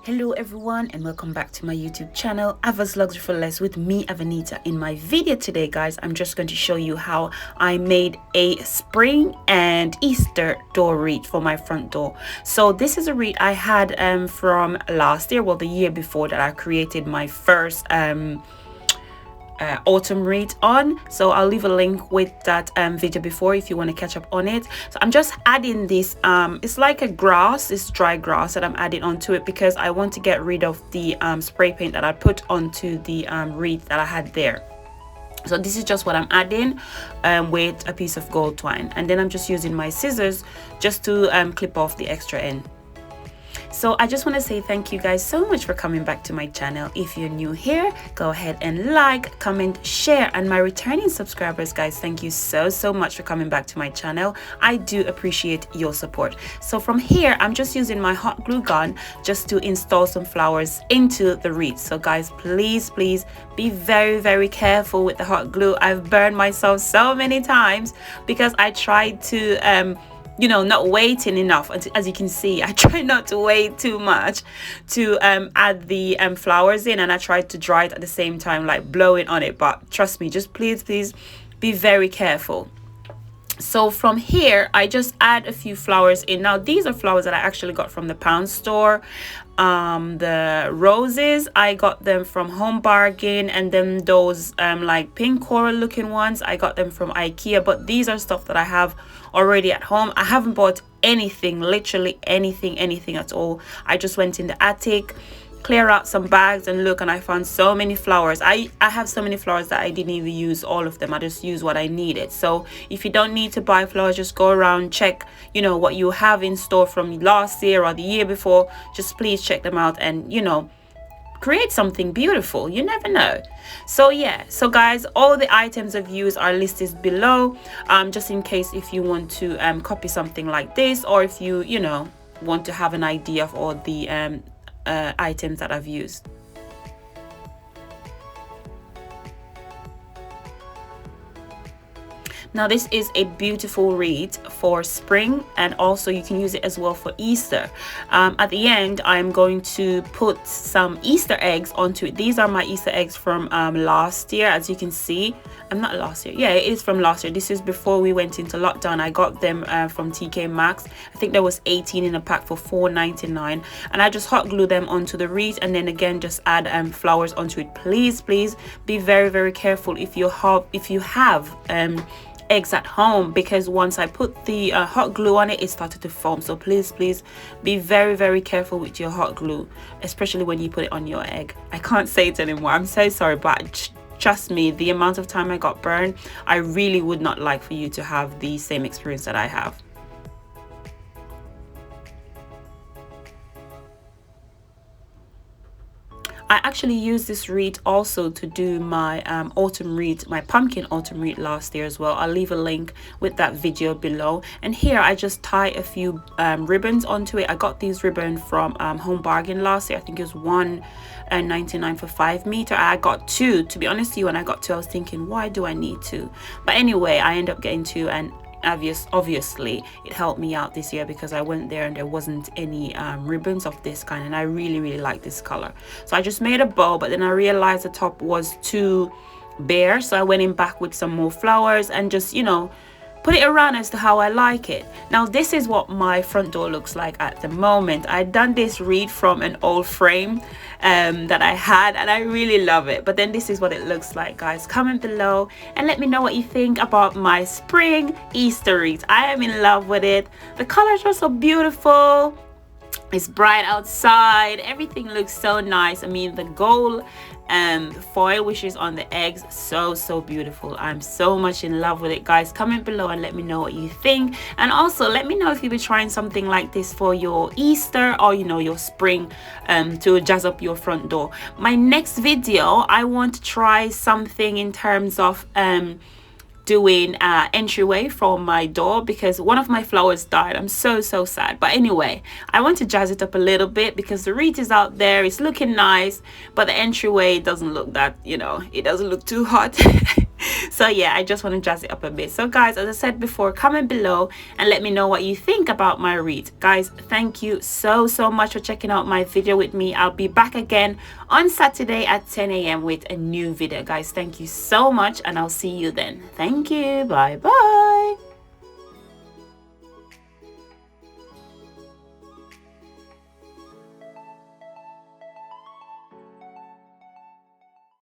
Hello everyone and welcome back to my YouTube channel, Ava's Luxury for Less with me, Avanita. In my video today, guys, I'm just going to show you how I made a Spring and Easter door wreath for my front door. So this is a wreath I had from last year, well, the year before that I created my first autumn wreath on. So I'll leave a link with that video before if you want to catch up on it. So I'm just adding this it's like a grass, it's dry grass that I'm adding onto it because I want to get rid of the spray paint that I put onto the wreath that I had there. So this is just what I'm adding with a piece of gold twine, and then I'm just using my scissors just to clip off the extra end. So I just want to say thank you guys so much for coming back to my channel. If you're new here, go ahead and like, comment, share, and my returning subscribers, guys, thank you so much for coming back to my channel. I do appreciate your support. So from here, I'm just using my hot glue gun just to install some flowers into the wreath. So guys, please be very careful with the hot glue. I've burned myself so many times because I tried to you know, not waiting enough. As you can see, I try not to wait too much to add the flowers in, and I tried to dry it at the same time, like blowing on it. But trust me, just please be very careful. So from here, I just add a few flowers in. Now these are flowers that I actually got from the pound store. The roses, I got them from Home Bargain, and then those like pink coral looking ones, I got them from IKEA. But these are stuff that I have already at home. I haven't bought anything, literally anything at all. I just went in the attic, clear out some bags, and look, and I found so many flowers. I have so many flowers that I didn't even use all of them. I just used what I needed. So if you don't need to buy flowers, just go around, check, you know, what you have in store from last year or the year before. Just please check them out and, you know, create something beautiful. You never know. So yeah, so guys, all the items I've used are listed below, just in case if you want to copy something like this, or if you know, want to have an idea of all the items that I've used. Now this is a beautiful wreath for spring, and also you can use it as well for Easter. At the end, I'm going to put some Easter eggs onto it. These are my Easter eggs from last year, as you can see. Not last year, yeah, it is from last year. This is before we went into lockdown. I got them from TK Maxx. I think there was 18 in a pack for $4.99, and I just hot glue them onto the wreath, and then again just add flowers onto it. Please be very careful if you have eggs at home, because once I put the hot glue on it, it started to foam. So please be very careful with your hot glue, especially when you put it on your egg. I can't say it anymore, I'm so sorry, but trust me, the amount of time I got burned, I really would not like for you to have the same experience that I have. I actually used this wreath also to do my autumn wreath, my pumpkin autumn wreath last year as well. I'll leave a link with that video below. And here I just tie a few ribbons onto it. I got these ribbons from Home Bargain last year. I think it was $1.99 for 5 meters. I got 2. To be honest with you, when I got 2, I was thinking, why do I need 2? But anyway, I ended up getting 2, and obviously it helped me out this year because I went there and there wasn't any ribbons of this kind, and I really like this color. So I just made a bow, but then I realized the top was too bare, so I went in back with some more flowers and just, you know, put it around as to how I like it. Now this is what my front door looks like at the moment. I'd done this wreath from an old frame that I had, and I really love it. But then this is what it looks like, guys. Comment below and let me know what you think about my spring Easter wreath. I am in love with it. The colors are so beautiful. It's bright outside. Everything looks so nice. I mean, the gold foil which is on the eggs, so beautiful. I'm so much in love with it, guys. Comment below and let me know what you think, and also let me know if you'll be trying something like this for your Easter or, you know, your spring to jazz up your front door. My next video, I want to try something in terms of doing entryway for my door, because one of my flowers died. I'm so sad. But anyway, I want to jazz it up a little bit because the wreath is out there, it's looking nice, but the entryway doesn't look that, you know, it doesn't look too hot. So yeah, I just want to jazz it up a bit. So guys, as I said before, comment below and let me know what you think about my wreath. Guys, thank you so much for checking out my video with me. I'll be back again on Saturday at 10 a.m. with a new video. Guys, thank you so much, and I'll see you then. Thank you. Bye bye.